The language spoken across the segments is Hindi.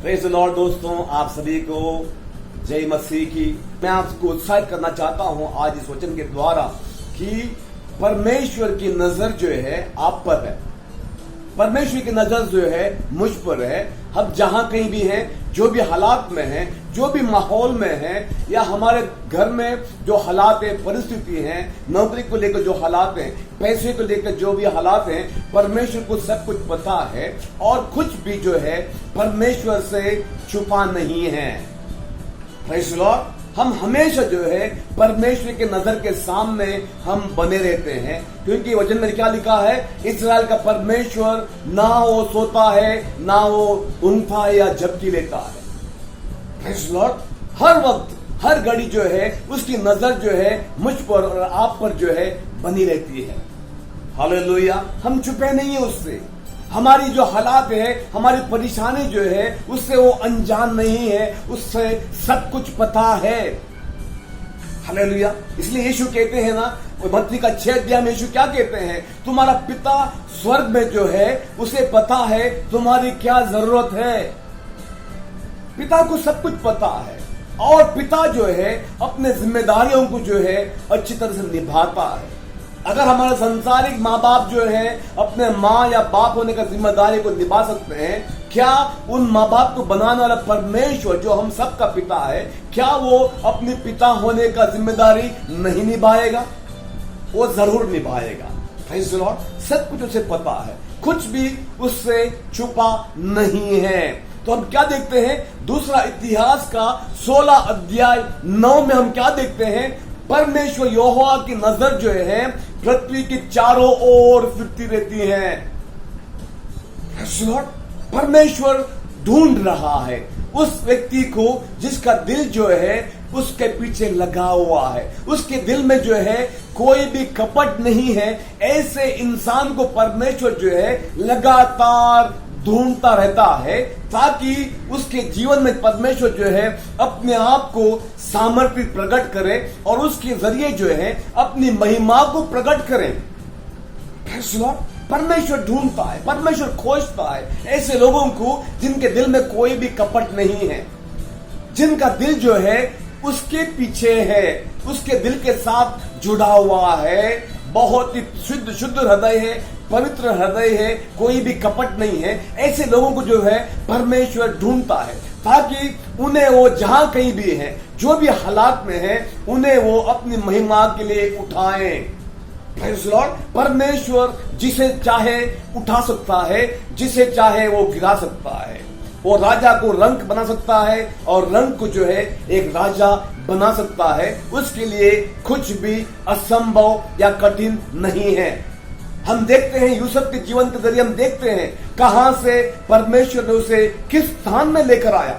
Praise the Lord. दोस्तों, आप सभी को जय मसीह की। मैं आपको उत्साहित करना चाहता हूं आज इस वचन के द्वारा कि परमेश्वर की नजर जो है आप पर है। परमेश्वर की नजर जो है मुझ पर है। हम जहां कहीं भी हैं, जो भी हालात में हैं, जो भी माहौल में हैं, या हमारे घर में जो हालात है, परिस्थिति है, नौकरी को लेकर जो हालात हैं, पैसे को लेकर जो भी हालात हैं, परमेश्वर को सब कुछ पता है और कुछ भी जो है परमेश्वर से छुपा नहीं है। Praise the Lord. हम हमेशा जो है परमेश्वर के नजर के सामने हम बने रहते हैं, क्योंकि वचन में क्या लिखा है, इस्राएल का परमेश्वर ना वो सोता है, ना वो ऊँघता है या झपकी लेता है। Praise the Lord. हर वक्त हर घड़ी जो है उसकी नजर जो है मुझ पर और आप पर जो है बनी रहती है। हालेलुया। हम छुपे नहीं है उससे। हमारी जो हालात है, हमारी परेशानी जो है, उससे वो अनजान नहीं है, उससे सब कुछ पता है। हालेलुया। इसलिए यीशु कहते हैं ना, मत्ती का 6 अध्याय में यीशु क्या कहते हैं, तुम्हारा पिता स्वर्ग में जो है उसे पता है तुम्हारी क्या जरूरत है। पिता को सब कुछ पता है और पिता जो है अपने जिम्मेदारियों को जो है अच्छी तरह से निभाता है। अगर हमारे संसारिक माँ बाप जो है अपने माँ या बाप होने का जिम्मेदारी को निभा सकते हैं, क्या उन माँ बाप को बनाने वाला परमेश्वर जो हम सबका पिता है, क्या वो अपने पिता होने का जिम्मेदारी नहीं निभाएगा? वो जरूर निभाएगा। Praise the Lord. सब कुछ उसे पता है, कुछ भी उससे छुपा नहीं है। तो हम क्या देखते हैं, दूसरा इतिहास का 16 अध्याय 9 में हम क्या देखते हैं, परमेश्वर यहोवा की नजर जो है पृथ्वी के चारों ओर फिरती रहती है। परमेश्वर ढूंढ रहा है उस व्यक्ति को जिसका दिल जो है उसके पीछे लगा हुआ है, उसके दिल में जो है कोई भी कपट नहीं है। ऐसे इंसान को परमेश्वर जो है लगातार ढूंढता रहता है, ताकि उसके जीवन में परमेश्वर जो है अपने आप को सामर्थ्य प्रकट करे और उसके जरिए जो है अपनी महिमा को प्रकट करे। परमेश्वर ढूंढता है, परमेश्वर खोजता है ऐसे लोगों को जिनके दिल में कोई भी कपट नहीं है, जिनका दिल जो है उसके पीछे है, उसके दिल के साथ जुड़ा हुआ है, बहुत ही शुद्ध हृदय है, पवित्र हृदय है, कोई भी कपट नहीं है। ऐसे लोगों को जो है परमेश्वर ढूंढता है, ताकि उन्हें वो जहां कहीं भी है, जो भी हालात में है, उन्हें वो अपनी महिमा के लिए उठाए। Praise the Lord. परमेश्वर जिसे चाहे उठा सकता है, जिसे चाहे वो गिरा सकता है। वो राजा को रंक बना सकता है और रंक को जो है एक राजा बना सकता है। उसके लिए कुछ भी असंभव या कठिन नहीं है। हम देखते हैं यूसुफ के जीवन के जरिए हम देखते हैं कहां से परमेश्वर ने उसे किस स्थान में लेकर आया,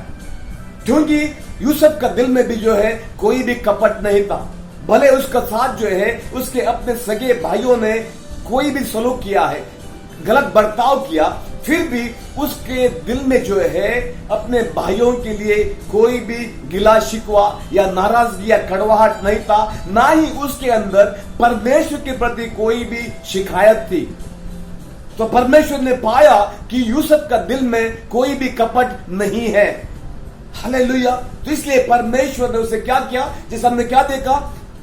क्योंकि यूसुफ का दिल में भी जो है कोई भी कपट नहीं था। भले उसका साथ जो है उसके अपने सगे भाइयों ने कोई भी सलूक किया है, गलत बर्ताव किया, फिर भी उसके दिल में जो है अपने भाइयों के लिए कोई भी गिला शिकवा या नाराजगी या कड़वाहट नहीं था, ना ही उसके अंदर परमेश्वर के प्रति कोई भी शिकायत थी। तो परमेश्वर ने पाया कि यूसुफ का दिल में कोई भी कपट नहीं है। हालेलुया। तो इसलिए परमेश्वर ने उसे क्या किया, जैसे हमने क्या देखा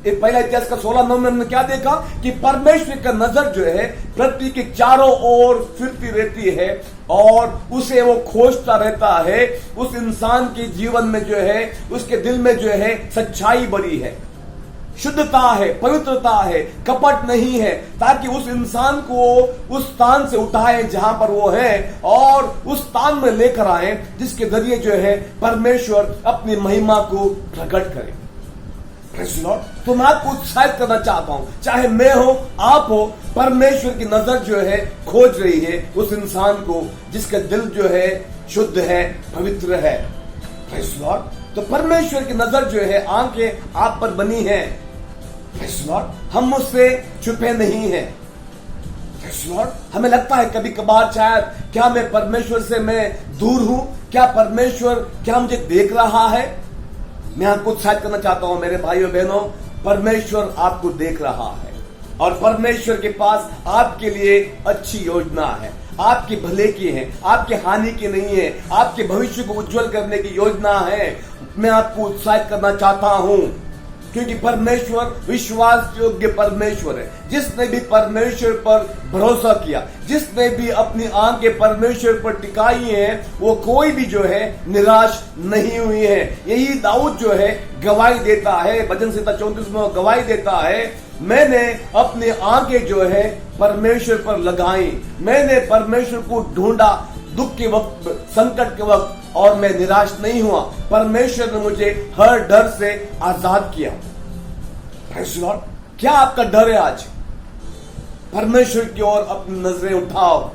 पहला इतिहास का 16:9 में हमने क्या देखा कि परमेश्वर का नजर जो है पृथ्वी के चारों ओर फिरती रहती है और उसे वो खोजता रहता है। उस इंसान के जीवन में जो है उसके दिल में जो है सच्चाई भरी है, शुद्धता है, पवित्रता है, कपट नहीं है, ताकि उस इंसान को उस स्थान से उठाए जहां पर वो है और उस स्थान में लेकर आए जिसके जरिए जो है परमेश्वर अपनी महिमा को प्रकट करे। तो मैं आपको उत्साहित करना चाहता हूं, चाहे मैं हो, आप हो, परमेश्वर की नजर जो है खोज रही है उस इंसान को जिसका दिल जो है शुद्ध है, पवित्र है। Praise the Lord. तो परमेश्वर की नजर जो है आंखें आप पर बनी है। Praise the Lord. हम उससे छुपे नहीं है। Praise the Lord. हमें लगता है कभी कभार शायद क्या मैं परमेश्वर से मैं दूर हूं, क्या परमेश्वर क्या मुझे देख रहा है? मैं आपको उत्साहित करना चाहता हूं मेरे भाइयों बहनों, परमेश्वर आपको देख रहा है। और परमेश्वर के पास आपके लिए अच्छी योजना है, आपके भले की है, आपके हानि की नहीं है, आपके भविष्य को उज्जवल करने की योजना है। मैं आपको उत्साहित करना चाहता हूं, क्योंकि परमेश्वर विश्वास योग्य परमेश्वर है। जिसने भी परमेश्वर पर भरोसा किया, जिसने भी अपनी आंखें परमेश्वर पर टिकाई हैं, वो कोई भी जो है निराश नहीं हुई है। यही दाऊद जो है गवाही देता है, भजन संहिता 34 में गवाही देता है, मैंने अपनी आंखें जो है परमेश्वर पर लगाई, मैंने परमेश्वर को ढूंढा दुख के वक्त, संकट के वक्त, और मैं निराश नहीं हुआ। परमेश्वर ने मुझे हर डर से आजाद किया। क्या आपका डर है आज? परमेश्वर की ओर अपनी नजरें उठाओ।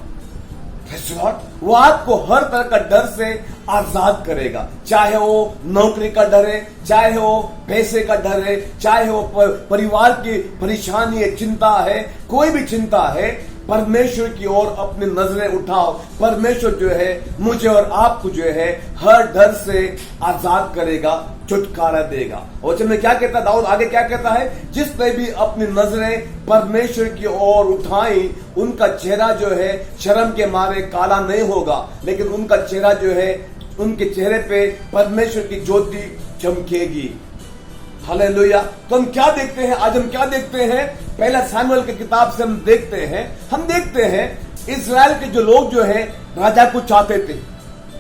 वो आपको हर तरह का डर से आजाद करेगा, चाहे वो नौकरी का डर है, चाहे वो पैसे का डर है, चाहे वो परिवार की परेशानी है, चिंता है, कोई भी चिंता है। परमेश्वर की ओर अपनी नजरें उठाओ। परमेश्वर जो है मुझे और आपको जो है हर डर से आजाद करेगा, छुटकारा देगा। और में क्या कहता है दाऊद, आगे क्या कहता है, जिसने भी अपनी नजरें परमेश्वर की ओर उठाई, उनका चेहरा जो है शर्म के मारे काला नहीं होगा, लेकिन उनका चेहरा जो है, उनके चेहरे पे परमेश्वर की ज्योति चमकेगी। हालेलुया। तो हम क्या देखते हैं आज? हम क्या देखते हैं? पहला सामुएल की किताब से हम देखते हैं इजराइल के जो लोग जो है राजा को चाहते थे।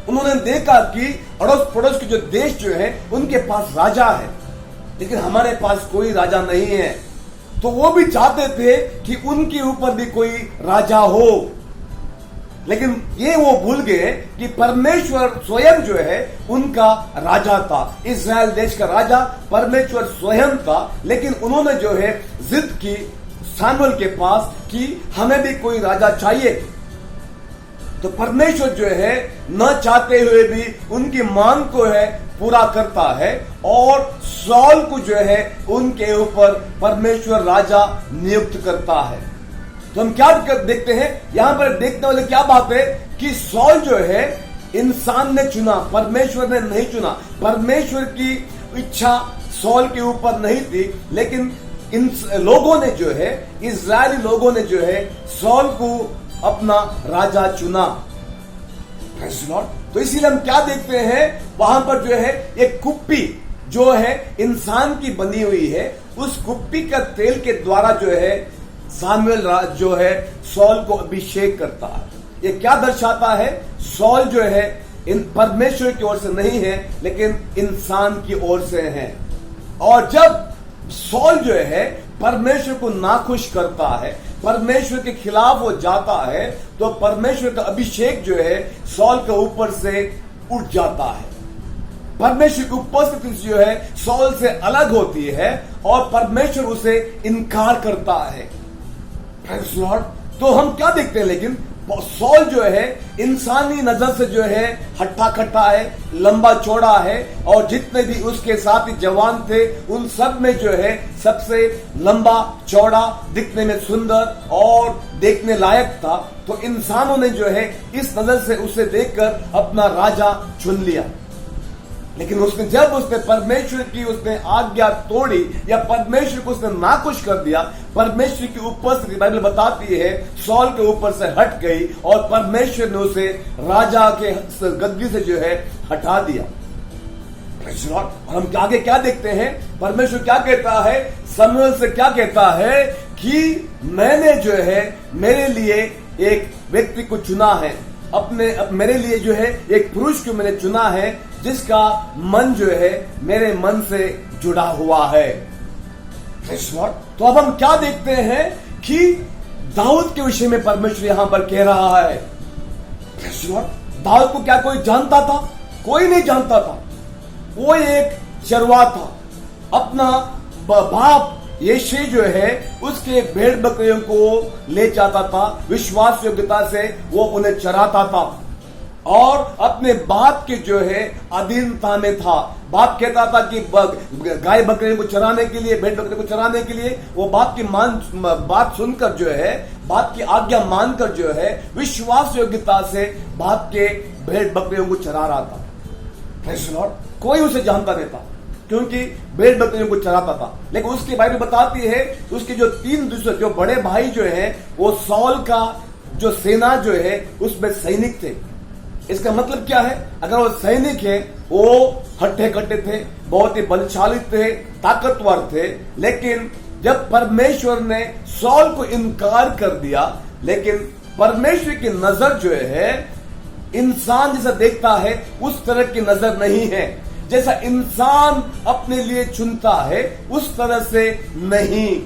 उन्होंने देखा कि अड़ोस पड़ोस के जो देश जो है उनके पास राजा है, लेकिन हमारे पास कोई राजा नहीं है। तो वो भी चाहते थे कि उनके ऊपर भी कोई राजा हो, लेकिन ये वो भूल गए कि परमेश्वर स्वयं जो है उनका राजा था। इस्राएल देश का राजा परमेश्वर स्वयं था, लेकिन उन्होंने जो है जिद की सामुएल के पास कि हमें भी कोई राजा चाहिए। तो परमेश्वर जो है न चाहते हुए भी उनकी मांग को है पूरा करता है, और सौल को जो है उनके ऊपर परमेश्वर राजा नियुक्त करता है। तो हम क्या देखते हैं यहां पर? देखने वाले क्या बात है कि सौल जो है इंसान ने चुना, परमेश्वर ने नहीं चुना। परमेश्वर की इच्छा सौल के ऊपर नहीं थी, लेकिन इन लोगों ने जो है, इजरायली लोगों ने जो है सौल को अपना राजा चुना। तो इसीलिए हम क्या देखते हैं, वहां पर जो है एक कुप्पी जो है इंसान की बनी हुई है, उस कुप्पी का तेल के द्वारा जो है सामुएल जो है सौल को अभिषेक करता है। ये क्या दर्शाता है? सौल जो है इन परमेश्वर की ओर से नहीं है, लेकिन इंसान की ओर से है। और जब सौल जो है परमेश्वर को नाखुश करता है, परमेश्वर के खिलाफ वो जाता है, तो परमेश्वर का अभिषेक जो है सौल के ऊपर से उठ जाता है। परमेश्वर की उपस्थिति जो है सौल से अलग होती है, और परमेश्वर उसे इनकार करता है। तो हम क्या देखते हैं, लेकिन सौल जो है इंसानी नजर से जो है हट्टा कट्टा है, लंबा चौड़ा है, और जितने भी उसके साथी जवान थे उन सब में जो है सबसे लंबा चौड़ा, दिखने में सुंदर और देखने लायक था। तो इंसानों ने जो है इस नजर से उसे देखकर अपना राजा चुन लिया। लेकिन जब उसने परमेश्वर की आज्ञा तोड़ी, या परमेश्वर को उसने नाखुश कर दिया, परमेश्वर की उपस्थिति बाइबल बताती है सौल के ऊपर से हट गई, और परमेश्वर ने उसे राजा के गद्दी से जो है हटा दिया। और हम आगे क्या देखते हैं, परमेश्वर क्या कहता है, शमूएल से क्या कहता है कि मैंने जो है मेरे लिए एक व्यक्ति को चुना है, मेरे लिए जो है एक पुरुष को मैंने चुना है, जिसका मन जो है मेरे मन से जुड़ा हुआ है। तो अब हम क्या देखते हैं कि दाऊद के विषय में परमेश्वर यहां पर कह रहा है। दाऊद को क्या कोई जानता था? कोई नहीं जानता था। वो एक चरवाहा था। अपना बाप यीशु जो है उसके भेड़ बकरियों को ले जाता था, विश्वास योग्यता से वो उन्हें चराता था, और अपने बाप के जो है अधीनता में था। बाप कहता था कि गाय बकरियों को चराने के लिए, भेड़ बकरियों को चराने के लिए, वो बाप की बात सुनकर जो है, बाप की आज्ञा मानकर जो है विश्वास योग्यता से बाप के भेड़ बकरियों को चरा रहा था। कोई उसे जानता नहीं था, क्योंकि भेड़ बकरियों को चराता था। लेकिन उसकी बाइबल बताती है उसके जो 3 दूसरे जो बड़े भाई जो है वो सॉल का जो सेना जो है उसमें सैनिक थे। इसका मतलब क्या है? अगर वो सैनिक है वो हट्टे कट्टे थे, बहुत ही बलशाली थे, ताकतवर थे, लेकिन जब परमेश्वर ने सॉल को इनकार कर दिया, लेकिन परमेश्वर की नजर जो है इंसान जैसा देखता है उस तरह की नजर नहीं है। जैसा इंसान अपने लिए चुनता है उस तरह से नहीं।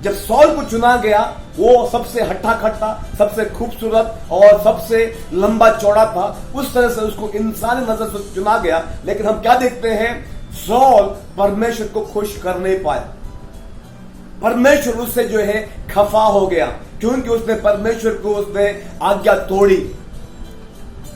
जब सॉल को चुना गया वो सबसे हट्टा खट्टा, सबसे खूबसूरत और सबसे लंबा चौड़ा था, उस तरह से उसको इंसानी नजर से चुना गया। लेकिन हम क्या देखते हैं? सॉल परमेश्वर को खुश कर नहीं पाया। परमेश्वर उससे जो है खफा हो गया क्योंकि उसने परमेश्वर को उसने आज्ञा तोड़ी।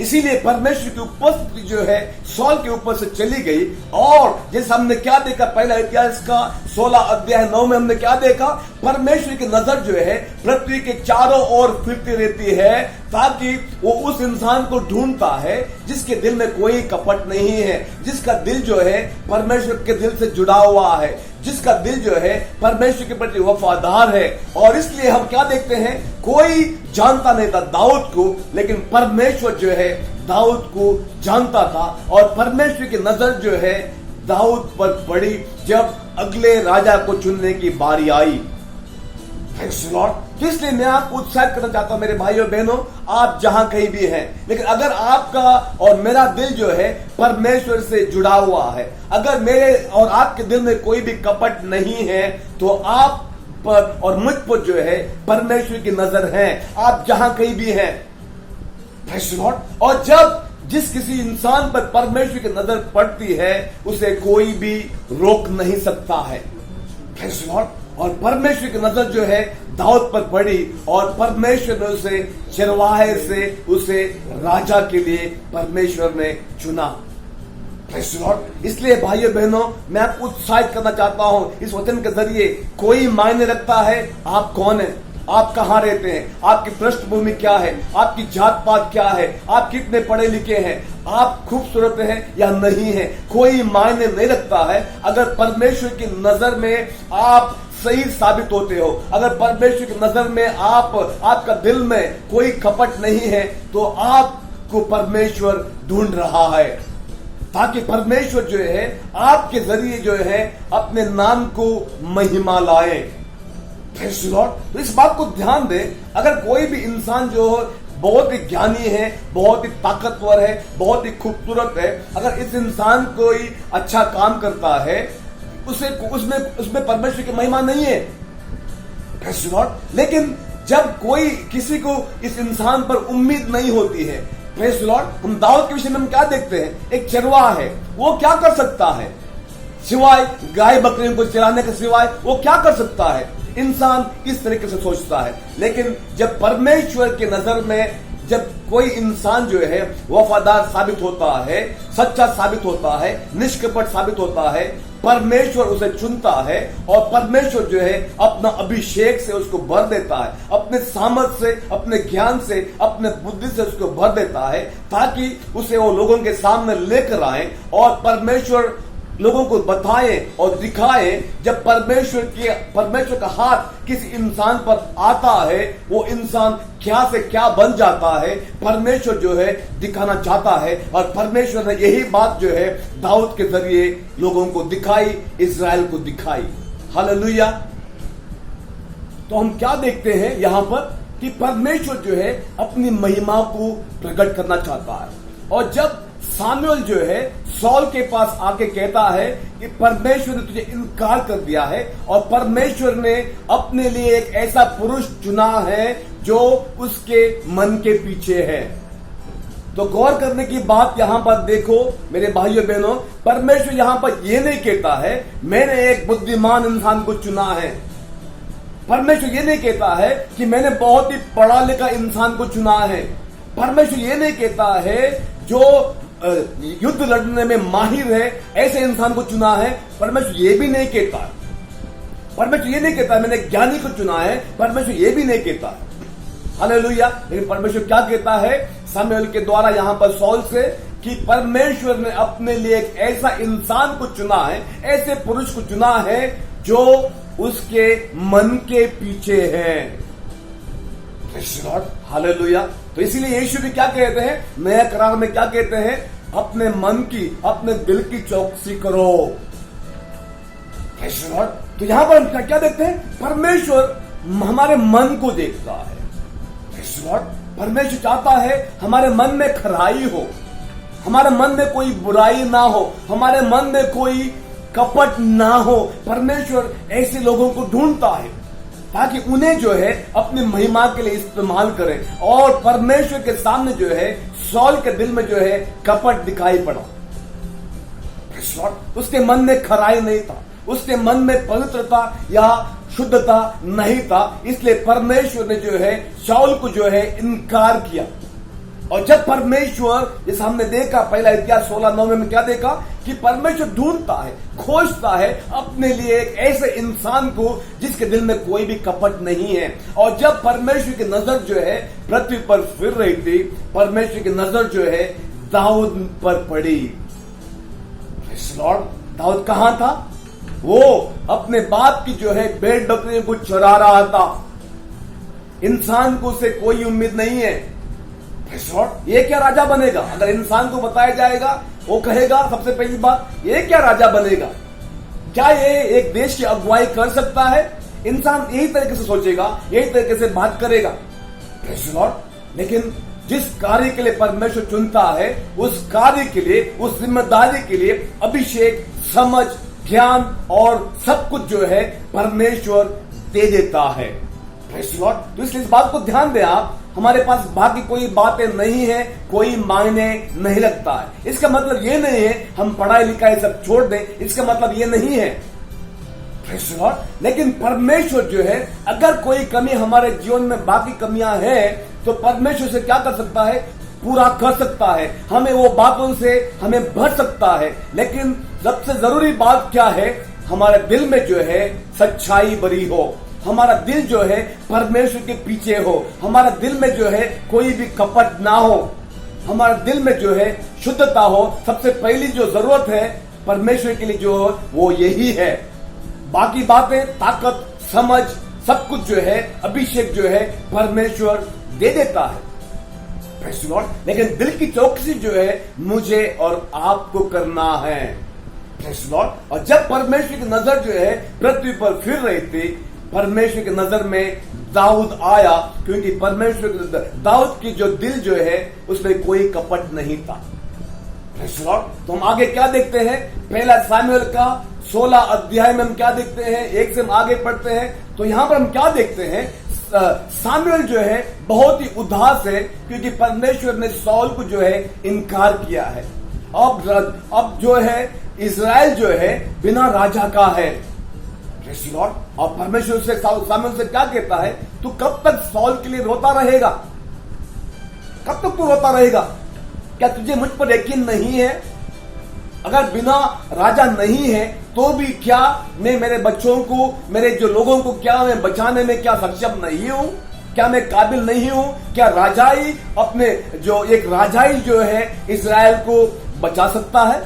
इसीलिए परमेश्वर की उपस्थिति जो है सॉल के ऊपर से चली गई। और जैसे हमने क्या देखा पहला इतिहास का 16 अध्याय 9 में हमने क्या देखा? परमेश्वर की नजर जो है पृथ्वी के चारों ओर फिरती रहती है ताकि वो उस इंसान को ढूंढता है जिसके दिल में कोई कपट नहीं है, जिसका दिल जो है परमेश्वर के दिल से जुड़ा हुआ है, जिसका दिल जो है परमेश्वर के प्रति वफादार है। और इसलिए हम क्या देखते हैं? कोई जानता नहीं था दाऊद को, लेकिन परमेश्वर जो है दाऊद को जानता था। और परमेश्वर की नजर जो है दाऊद पर पड़ी जब अगले राजा को चुनने की बारी आई। तो इसलिए मैं आपको उत्साहित करना चाहता हूं मेरे भाइयों बहनों, आप जहां कहीं भी हैं, लेकिन अगर आपका और मेरा दिल जो है परमेश्वर से जुड़ा हुआ है, अगर मेरे और आपके दिल में कोई भी कपट नहीं है, तो आप पर और मुझ पर जो है परमेश्वर की नजर है, आप जहां कहीं भी हैं। और जब जिस किसी इंसान पर परमेश्वर की नजर पड़ती है उसे कोई भी रोक नहीं सकता है। और परमेश्वर की नजर जो है दाऊद पर पड़ी और परमेश्वर ने उसे चरवाहे से उसे राजा के लिए परमेश्वर ने चुना। इसलिए भाइयों बहनों, मैं आपको उत्साहित करना चाहता हूं इस वचन के जरिए। कोई मायने रखता है आप कौन है, आप कहां रहते हैं, आपकी पृष्ठभूमि क्या है, आपकी जात पात क्या है, आप कितने पढ़े लिखे हैं, आप खूबसूरत हैं या नहीं है, कोई मायने नहीं रखता है। अगर परमेश्वर की नजर में आप सही साबित होते हो, अगर परमेश्वर की नजर में आपका दिल में कोई कपट नहीं है, तो आपको परमेश्वर ढूंढ रहा है ताकि परमेश्वर जो है आपके जरिए जो है अपने नाम को महिमा लाए। तो इस बात को ध्यान दें, अगर कोई भी इंसान जो बहुत ही ज्ञानी है, बहुत ही ताकतवर है, बहुत ही खूबसूरत है, अगर इस इंसान कोई अच्छा काम करता है उसमें परमेश्वर की महिमा नहीं है। लेकिन जब कोई किसी को इस इंसान पर उम्मीद नहीं होती है, प्रेज़ द लॉर्ड, हम दाऊद के विषय में हम क्या देखते हैं? एक चरवाहा है, वो क्या कर सकता है सिवाय गाय बकरियों को चराने के सिवाय? वो क्या कर सकता है? इंसान इस तरीके से सोचता है। लेकिन जब परमेश्वर की नजर में जब कोई इंसान जो है वफादार साबित होता है, सच्चा साबित होता है, निष्कपट साबित होता है, परमेश्वर उसे चुनता है और परमेश्वर जो है अपना अभिषेक से उसको भर देता है, अपने सामर्थ से, अपने ज्ञान से, अपने बुद्धि से उसको भर देता है ताकि उसे वो लोगों के सामने लेकर आए और परमेश्वर लोगों को बताए और दिखाए। जब परमेश्वर का हाथ किसी इंसान पर आता है, वो इंसान क्या से क्या बन जाता है, परमेश्वर जो है दिखाना चाहता है। और परमेश्वर ने यही बात जो है दाऊद के जरिए लोगों को दिखाई, इज़राइल को दिखाई। हालेलुया। तो हम क्या देखते हैं यहां पर कि परमेश्वर जो है अपनी महिमा को प्रकट करना चाहता है। और जब सामुएल जो है सॉल के पास आके कहता है कि परमेश्वर ने तुझे इनकार कर दिया है और परमेश्वर ने अपने लिए एक ऐसा पुरुष चुना है जो उसके मन के पीछे है। तो गौर करने की बात यहां पर देखो मेरे भाइयों बहनों, परमेश्वर यहां पर यह नहीं कहता है मैंने एक बुद्धिमान इंसान को चुना है। परमेश्वर ये नहीं कहता है कि मैंने बहुत ही पढ़ा लिखा इंसान को चुना है। परमेश्वर ये नहीं कहता है जो युद्ध लड़ने में माहिर है ऐसे इंसान को चुना है। परमेश्वर ये भी नहीं कहता। परमेश्वर ये नहीं कहता मैंने ज्ञानी को चुना है। परमेश्वर ये भी नहीं कहता। हालेलुया। लेकिन परमेश्वर क्या कहता है सामुएल के द्वारा यहां पर सॉल से कि परमेश्वर ने अपने लिए एक ऐसा इंसान को चुना है, ऐसे पुरुष को चुना है जो उसके मन के पीछे है। हालेलुया। तो इसीलिए यीशु भी क्या कहते हैं, नया करार में क्या कहते हैं, अपने मन की, अपने दिल की चौकसी करो। तो यहां पर हम क्या देखते हैं, परमेश्वर हमारे मन को देखता है। परमेश्वर चाहता है हमारे मन में खराई हो, हमारे मन में कोई बुराई ना हो, हमारे मन में कोई कपट ना हो। परमेश्वर ऐसे लोगों को ढूंढता है ताकि उन्हें जो है अपनी महिमा के लिए इस्तेमाल करें। और परमेश्वर के सामने जो है सौल के दिल में जो है कपट दिखाई पड़ा। उसके मन में खराई नहीं था, उसके मन में पवित्रता या शुद्धता नहीं था, इसलिए परमेश्वर ने जो है शाऊल को जो है इनकार किया। और जब परमेश्वर, जैसे हमने देखा पहला इतिहास 16:9 में क्या देखा कि परमेश्वर ढूंढता है, खोजता है अपने लिए एक ऐसे इंसान को जिसके दिल में कोई भी कपट नहीं है। और जब परमेश्वर की नजर जो है पृथ्वी पर फिर रही थी, परमेश्वर की नजर जो है दाऊद पर पड़ी। दाऊद कहां था, वो अपने बाप की जो है भेड़ बकरियों को चरा रहा था। इंसान को उसे कोई उम्मीद नहीं है। ये क्या राजा बनेगा, अगर इंसान को बताया जाएगा वो कहेगा सबसे पहली बात, ये क्या राजा बनेगा, क्या ये एक देश की अगुवाई कर सकता है। इंसान यही तरीके से सोचेगा, यही तरीके से बात करेगा। लेकिन जिस कार्य के लिए परमेश्वर चुनता है, उस कार्य के लिए, उस जिम्मेदारी के लिए अभिषेक, समझ, ज्ञान और सब कुछ जो है परमेश्वर दे देता है। तो इसलिए इस बात को ध्यान दें आप, हमारे पास बाकी कोई बातें नहीं है, कोई मायने नहीं लगता है। इसका मतलब ये नहीं है हम पढ़ाई लिखाई सब छोड़ दें, इसका मतलब ये नहीं है। लेकिन परमेश्वर जो है, अगर कोई कमी हमारे जीवन में बाकी कमियां हैं, तो परमेश्वर से क्या कर सकता है, पूरा कर सकता है, हमें वो बातों से हमें भर सकता है। लेकिन सबसे जरूरी बात क्या है, हमारे दिल में जो है सच्चाई भरी हो, हमारा दिल जो है परमेश्वर के पीछे हो, हमारा दिल में जो है कोई भी कपट ना हो, हमारा दिल में जो है शुद्धता हो। सबसे पहली जो जरूरत है परमेश्वर के लिए जो वो यही है। बाकी बातें, ताकत, समझ, सब कुछ जो है, अभिषेक जो है परमेश्वर दे देता है। लेकिन दिल की चौकसी जो है मुझे और आपको करना है। और जब परमेश्वर की नजर जो है पृथ्वी पर फिर रही थी, परमेश्वर की नजर में दाऊद आया, क्योंकि परमेश्वर दाऊद की जो दिल जो है उसमें कोई कपट नहीं था। तो हम आगे क्या देखते हैं, पहला सामुएल का 16 अध्याय में हम क्या देखते हैं, एक से हम आगे पढ़ते हैं। तो यहां पर हम क्या देखते हैं, सामुएल जो है बहुत ही उदास है, क्योंकि परमेश्वर ने शाऊल को जो है इनकार किया है। अब जो है इजराइल जो है बिना राजा का है। और परमेश्वर से सामुएल से क्या कहता है, तू कब तक शाऊल के लिए रोता रहेगा, कब तक तू रोता रहेगा, क्या तुझे मुझ पर यकीन नहीं है। अगर बिना राजा नहीं है तो भी क्या मैं मेरे बच्चों को, मेरे जो लोगों को क्या मैं बचाने में क्या सक्षम नहीं हूं, क्या मैं काबिल नहीं हूं, क्या राजाई अपने जो एक राजाई जो है इजराइल को बचा सकता है।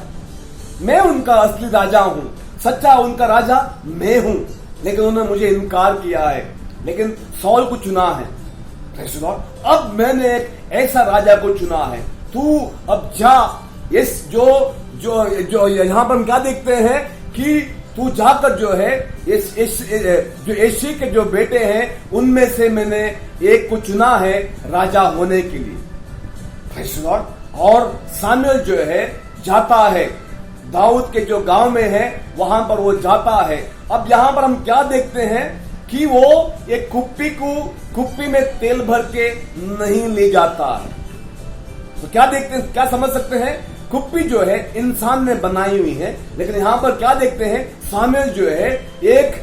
मैं उनका असली राजा हूं, सच्चा उनका राजा मैं हूं, लेकिन उन्होंने मुझे इनकार किया है। लेकिन शाऊल को चुना है। अब मैंने एक ऐसा राजा को चुना है, तू अब जा। इस जो यहां पर हम क्या देखते हैं कि तू जाकर जो है जो यिशै के जो बेटे हैं उनमें से मैंने एक को चुना है राजा होने के लिए। और सामुएल जो है जाता है, दाऊद के जो गांव में है वहां पर वो जाता है। अब यहां पर हम क्या देखते हैं कि वो एक कुप्पी में तेल भर के नहीं ले जाता है। तो क्या देखते हैं, क्या समझ सकते हैं, कुप्पी जो है इंसान ने बनाई हुई है, लेकिन यहां पर क्या देखते हैं, सामुएल जो है एक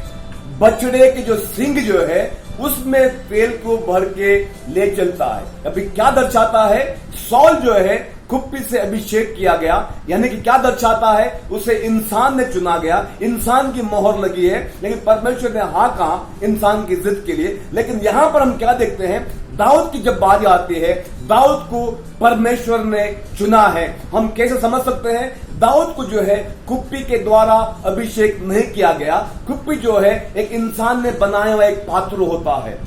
बछड़े के जो सींग जो है उसमें तेल को भर के ले चलता है। अभी क्या दर्शाता है, शाऊल जो है कुप्पी से अभिषेक किया गया, यानी कि क्या दर्शाता है, उसे इंसान ने चुना गया, इंसान की मोहर लगी है, लेकिन परमेश्वर ने हाँ कहा इंसान की जिद के लिए। लेकिन यहां पर हम क्या देखते हैं, दाऊद की जब बारी आती है, दाऊद को परमेश्वर ने चुना है। हम कैसे समझ सकते हैं? दाऊद को जो है कुप्पी के द्वारा अभिषेक नहीं किया गया। कुप्पी जो है एक इंसान ने बनाया हुआ एक पात्र होता है।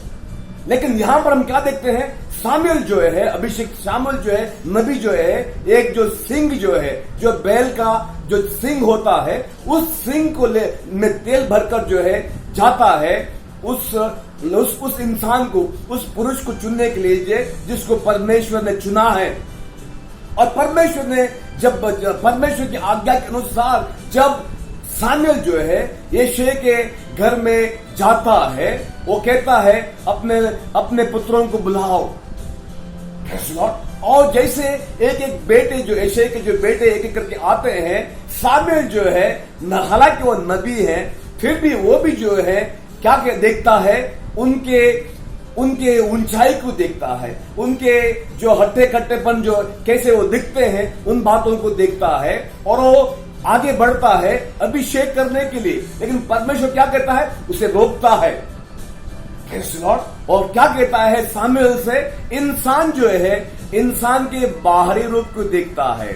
लेकिन यहां पर हम क्या देखते हैं? शामिल जो है अभिषेक, शामिल जो है नबी जो है, एक जो सिंह जो है, जो बैल का जो सिंह होता है, उस सिंह को में तेल भरकर जो है जाता है उस इंसान को, उस पुरुष को चुनने के लिए जिसको परमेश्वर ने चुना है। और परमेश्वर ने जब परमेश्वर की आज्ञा के अनुसार जब शामिल जो है यशे के घर में जाता है, वो कहता है अपने पुत्रों को बुलाओ। और जैसे एक एक बेटे जो यशे के जो बेटे एक एक करके आते हैं, शामिल जो है हालांकि वो नबी है, फिर भी वो भी जो है क्या देखता है? उनके ऊंचाई को देखता है, उनके जो हट्टे कट्टेपन जो कैसे वो दिखते हैं उन बातों को देखता है और वो आगे बढ़ता है अभिषेक करने के लिए। लेकिन परमेश्वर क्या कहता है? उसे रोकता है। और क्या कहता है? सामुएल से इंसान जो है इंसान के बाहरी रूप को देखता है।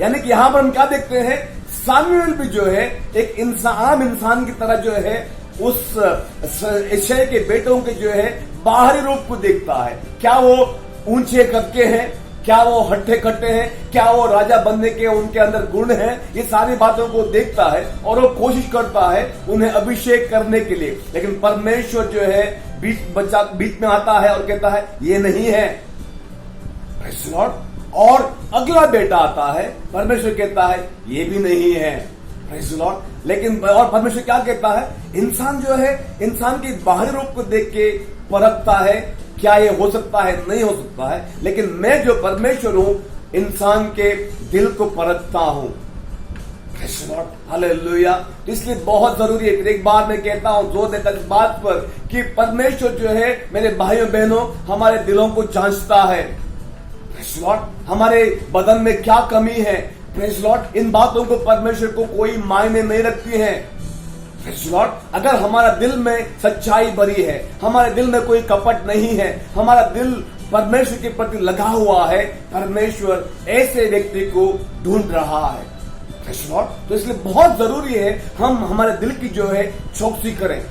यानी कि यहां पर हम क्या देखते हैं? सामुएल भी जो है एक आम इंसान की तरह जो है उस यशायाह के बेटों के जो है बाहरी रूप को देखता है। क्या वो ऊंचे करके हैं? क्या वो हट्टे कट्टे हैं? क्या वो राजा बनने के उनके अंदर गुण हैं? ये सारी बातों को देखता है और वो कोशिश करता है उन्हें अभिषेक करने के लिए। लेकिन परमेश्वर जो है बीच में आता है और कहता है ये नहीं है। और अगला बेटा आता है, परमेश्वर कहता है ये भी नहीं है। लेकिन और परमेश्वर क्या कहता है? इंसान जो है इंसान के बाहरी रूप को देख के परखता है, क्या ये हो सकता है? नहीं हो सकता है। लेकिन मैं जो परमेश्वर हूं इंसान के दिल को परखता हूं। हालेलुया। तो इसलिए बहुत जरूरी है। फिर एक बार मैं कहता हूं, जोर देता इस बात पर कि परमेश्वर जो है मेरे भाइयों बहनों हमारे दिलों को जांचता है। हमारे बदन में क्या कमी है, प्रेज़ लॉर्ड, इन बातों को परमेश्वर को कोई मायने नहीं रखती है। प्रेज़ लॉर्ड, अगर हमारा दिल में सच्चाई भरी है, हमारे दिल में कोई कपट नहीं है, हमारा दिल परमेश्वर के प्रति लगा हुआ है, परमेश्वर ऐसे व्यक्ति को ढूंढ रहा है। प्रेज़ लॉर्ड, तो इसलिए बहुत जरूरी है हम हमारे दिल की जो है चौकसी करें।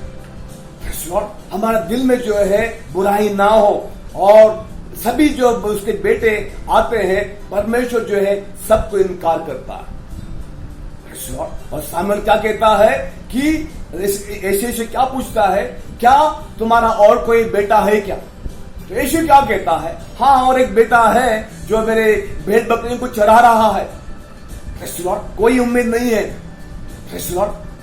प्रेज़ लॉर्ड, हमारे दिल में जो है बुराई ना हो। और सभी जो उसके बेटे आते हैं, परमेश्वर जो है सबको इनकार करता है। और सामुएल क्या कहता है कि यशायाह से क्या पूछता है? क्या तुम्हारा और कोई बेटा है क्या? तो यशायाह क्या कहता है? हाँ, और एक बेटा है जो मेरे भेड़ बकरियों को चरा रहा है। कोई उम्मीद नहीं है।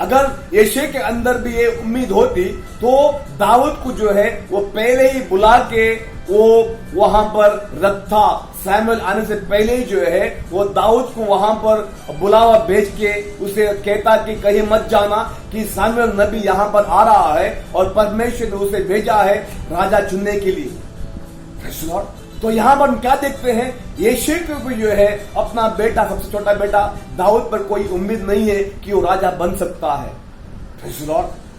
अगर यशायाह के अंदर भी ये उम्मीद होती तो दाऊद को जो है वो पहले ही बुला के वो वहां पर रखता। सैमुएल आने से पहले ही जो है वो दाऊद को वहां पर बुलावा भेज के उसे कहता कि कहीं मत जाना कि सैमुएल नबी यहां पर आ रहा है और परमेश्वर ने उसे भेजा है राजा चुनने के लिए। तो यहां पर हम क्या देखते हैं? यशायाह को भी जो है अपना बेटा, सबसे छोटा बेटा दाऊद पर कोई उम्मीद नहीं है कि वो राजा बन सकता है।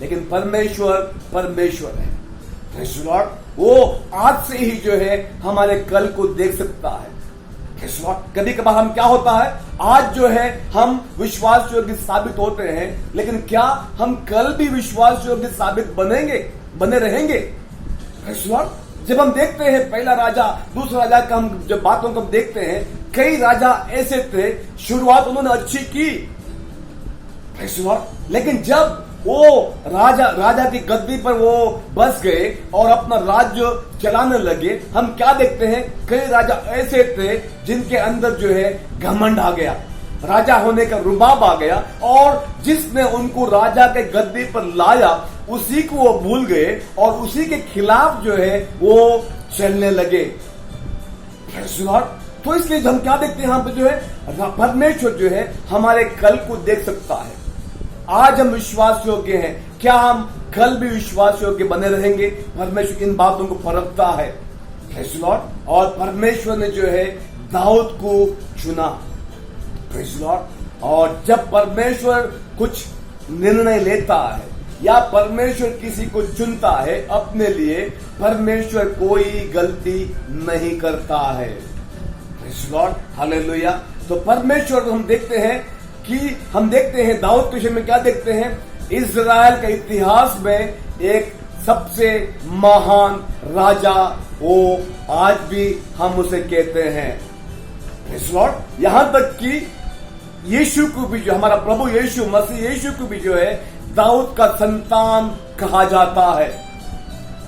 लेकिन परमेश्वर है। वो आज से ही जो है हमारे कल को देख सकता है। कभी कभार हम क्या होता है, आज जो है हम विश्वास योग्य साबित होते हैं, लेकिन क्या हम कल भी विश्वास योग्य साबित बने रहेंगे? जब हम देखते हैं पहला राजा दूसरा राजा का हम जब बातों को देखते हैं, कई राजा ऐसे थे शुरुआत उन्होंने अच्छी की, लेकिन जब वो राजा की गद्दी पर वो बस गए और अपना राज्य चलाने लगे, हम क्या देखते हैं? कई राजा ऐसे थे जिनके अंदर जो है घमंड आ गया, राजा होने का रुबाब आ गया, और जिसने उनको राजा के गद्दी पर लाया उसी को वो भूल गए और उसी के खिलाफ जो है वो चलने लगे। तो इसलिए हम क्या देखते हैं? यहाँ पे जो है परमेश्वर जो है हमारे कल को देख सकता है। आज हम विश्वास योग्य हैं, क्या हम कल भी विश्वास योग्य बने रहेंगे? परमेश्वर इन बातों को परखता है। और परमेश्वर ने जो है दाऊद को चुना। और जब परमेश्वर कुछ निर्णय लेता है, या परमेश्वर किसी को चुनता है अपने लिए, परमेश्वर कोई गलती नहीं करता है। Praise Lord, hallelujah. तो परमेश्वर हम देखते हैं दाऊद के विषय में क्या देखते हैं, इज़राइल के इतिहास में एक सबसे महान राजा, वो आज भी हम उसे कहते हैं। प्रेज़ लॉर्ड, यहां तक कि यीशु को भी, जो हमारा प्रभु यीशु मसीह यीशु को भी जो है दाऊद का संतान कहा जाता है।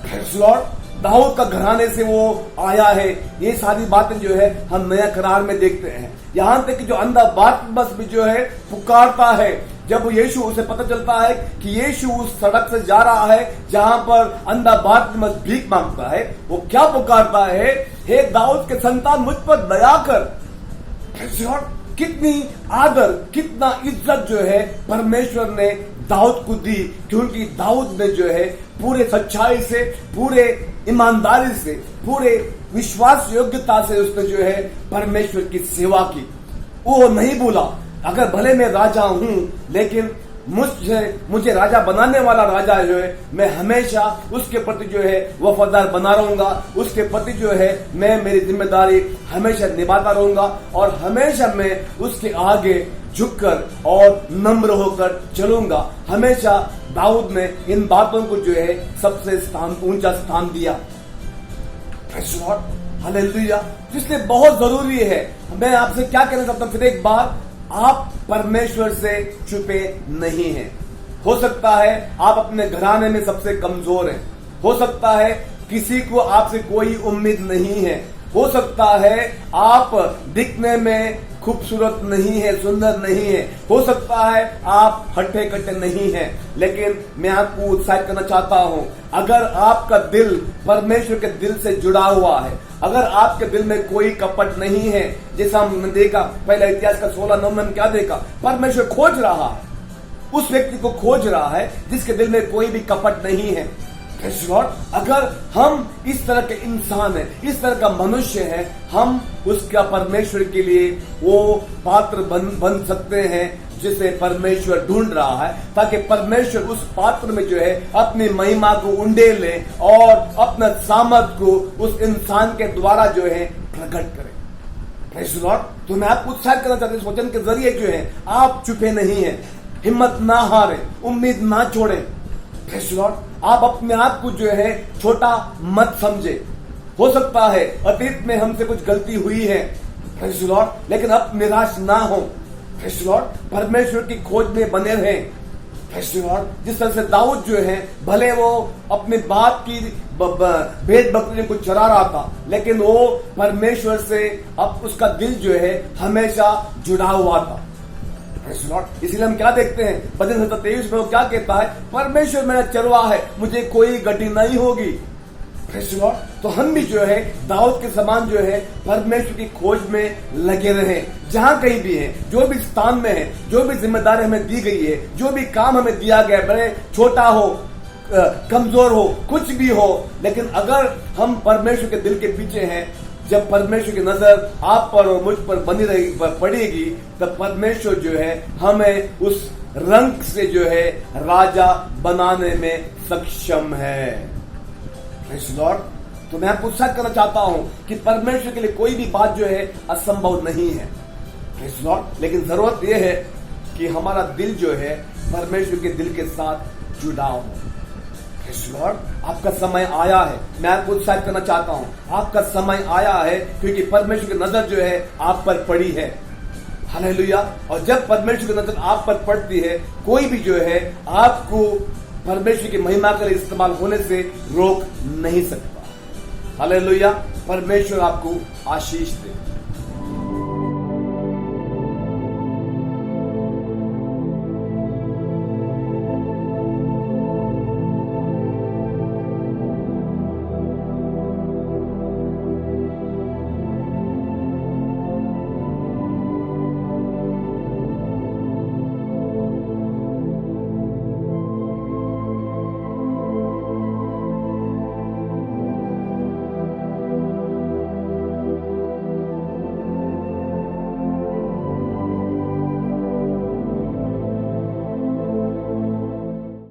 प्रेज़ लॉर्ड, दाऊद का घराने से वो आया है। ये सारी बातें जो है हम नया करार में देखते हैं। यहां तक कि जो अंधा बारनबास भी जो है पुकारता है, जब यीशु, उसे पता चलता है कि यीशु उस सड़क से जा रहा है जहां पर अंधा बारनबास भीख मांगता है, वो क्या पुकारता है, हे दाऊद के संतान मुझ पर दया कर। प्रेज़ लॉर्ड, कितनी आदर, कितना इज्जत जो है परमेश्वर ने दाऊद को दी, क्योंकि दाऊद ने जो है पूरे सच्चाई से, पूरे ईमानदारी से, पूरे विश्वास योग्यता से उसने जो है परमेश्वर की सेवा की। वो नहीं बोला अगर भले मैं राजा हूं, लेकिन मुझे राजा बनाने वाला राजा जो है मैं हमेशा उसके प्रति जो है वफादार बना रहूंगा, उसके प्रति जो है मैं मेरी जिम्मेदारी हमेशा निभाता रहूंगा और हमेशा मैं उसके आगे झुककर और नम्र होकर चलूंगा। हमेशा दाऊद ने इन बातों को जो है सबसे ऊंचा स्थान दिया। Praise Lord, hallelujah. इसलिए बहुत जरूरी है, मैं आपसे क्या कहना चाहता हूं फिर एक बार, आप परमेश्वर से छुपे नहीं हैं। हो सकता है आप अपने घराने में सबसे कमजोर हैं, हो सकता है किसी को आपसे कोई उम्मीद नहीं है, हो सकता है आप दिखने में खूबसूरत नहीं है, सुंदर नहीं है, हो सकता है आप हट्टे कट्टे नहीं हैं, लेकिन मैं आपको उत्साहित करना चाहता हूं, अगर आपका दिल परमेश्वर के दिल से जुड़ा हुआ है, अगर आपके दिल में कोई कपट नहीं है, जैसा हमने देखा पहले इतिहास का 16 में क्या देखा, परमेश्वर खोज रहा है, उस व्यक्ति को खोज रहा है जिसके दिल में कोई भी कपट नहीं है। प्रेज़ लॉर्ड, अगर हम इस तरह के इंसान हैं, इस तरह का मनुष्य है, हम उसका परमेश्वर के लिए वो पात्र बन सकते हैं जिसे परमेश्वर ढूंढ रहा है, ताकि परमेश्वर उस पात्र में जो है अपनी महिमा को उंडेल ले और अपना सामर्थ को उस इंसान के द्वारा जो है प्रकट करे। प्रेज़ लॉर्ड, तो मैं आपको उत्साहित करना चाहता हूं, इस वचन के जरिए जो है आप चुपे नहीं हैं, हिम्मत ना हारें, उम्मीद ना छोड़ें। प्रेज़ लॉर्ड, आप अपने आप को जो है छोटा मत समझे। हो सकता है अतीत में हमसे कुछ गलती हुई है, प्रेज़ लॉर्ड, लेकिन अब निराश ना हो। प्रेज़ लॉर्ड, परमेश्वर की खोज में बने रहें। प्रेज़ लॉर्ड, जिस तरह से दाऊद जो है भले वो अपने बाप की भेड़ बकरियों को चरा रहा था, लेकिन वो परमेश्वर से अब उसका दिल जो है हमेशा जुड़ा हुआ था। इसलिए हम क्या देखते हैं, भजन 23 में वो क्या कहता है, परमेश्वर मेरा चरवा है, मुझे कोई गति नहीं होगी। प्रेज़ लॉर्ड, तो हम भी जो है दाऊद के समान जो है परमेश्वर की खोज में लगे रहे, जहां कहीं भी है, जो भी स्थान में है, जो भी जिम्मेदारी हमें दी गई है, जो भी काम हमें दिया गया, भले छोटा हो, कमजोर हो, कुछ भी हो, लेकिन अगर हम परमेश्वर के दिल के पीछे हैं, जब परमेश्वर की नजर आप पर और मुझ पर बनी पड़ेगी, तब परमेश्वर जो है हमें उस रंग से जो है राजा बनाने में सक्षम है। प्रेज़ लॉर्ड, तो मैं आपको उत्साहित करना चाहता हूं कि परमेश्वर के लिए कोई भी बात जो है असंभव नहीं है। प्रेज़ लॉर्ड, लेकिन जरूरत यह है कि हमारा दिल जो है परमेश्वर के दिल के साथ जुड़ा हो। प्रेज़ लॉर्ड, आपका समय आया है, मैं आपको उत्साहित करना चाहता हूं, आपका समय आया है, क्योंकि परमेश्वर की नजर जो है आप पर पड़ी है। हालेलुया। और जब परमेश्वर की नजर आप पर पड़ती है, कोई भी जो है आपको परमेश्वर की महिमा के लिए इस्तेमाल होने से रोक नहीं सकता। हालेलुया। परमेश्वर आपको आशीष दे।